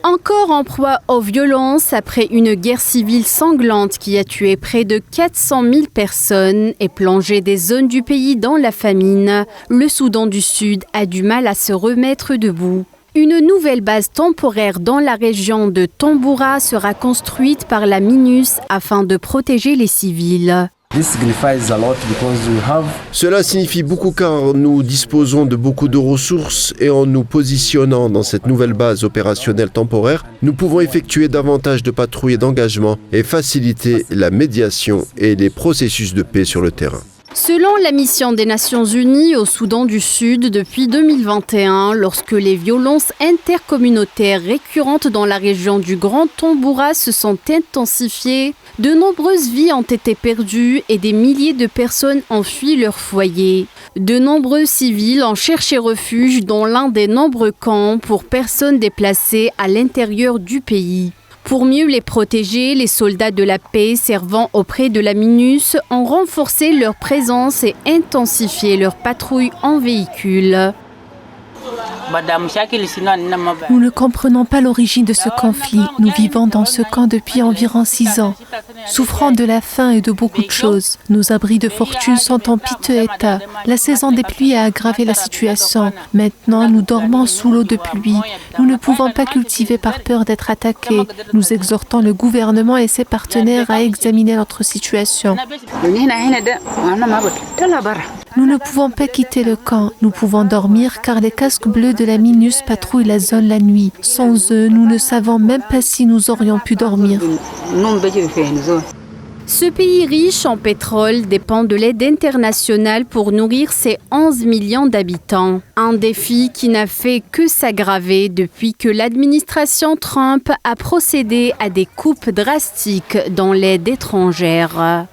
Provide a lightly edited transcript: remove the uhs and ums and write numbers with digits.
Encore en proie aux violences après une guerre civile sanglante qui a tué près de 400 000 personnes et plongé des zones du pays dans la famine, le Soudan du Sud a du mal à se remettre debout. Une nouvelle base temporaire dans la région de Tamboura sera construite par la MINUS afin de protéger les civils. Cela signifie beaucoup car nous disposons de beaucoup de ressources et en nous positionnant dans cette nouvelle base opérationnelle temporaire, nous pouvons effectuer davantage de patrouilles et d'engagement et faciliter la médiation et les processus de paix sur le terrain. Selon la mission des Nations Unies au Soudan du Sud depuis 2021, lorsque les violences intercommunautaires récurrentes dans la région du Grand Tamboura se sont intensifiées, de nombreuses vies ont été perdues et des milliers de personnes ont fui leur foyer. De nombreux civils ont cherché refuge dans l'un des nombreux camps pour personnes déplacées à l'intérieur du pays. Pour mieux les protéger, les soldats de la paix servant auprès de la MINUS ont renforcé leur présence et intensifié leurs patrouilles en véhicule. Nous ne comprenons pas l'origine de ce conflit. Nous vivons dans ce camp depuis environ 6 ans, souffrant de la faim et de beaucoup de choses. Nos abris de fortune sont en piteux état. La saison des pluies a aggravé la situation. Maintenant, nous dormons sous l'eau de pluie. Nous ne pouvons pas cultiver par peur d'être attaqués. Nous exhortons le gouvernement et ses partenaires à examiner notre situation. Nous ne pouvons pas quitter le camp. Nous pouvons dormir car les casques bleus de la MINUS patrouillent la zone la nuit. Sans eux, nous ne savons même pas si nous aurions pu dormir. Ce pays riche en pétrole dépend de l'aide internationale pour nourrir ses 11 millions d'habitants. Un défi qui n'a fait que s'aggraver depuis que l'administration Trump a procédé à des coupes drastiques dans l'aide étrangère.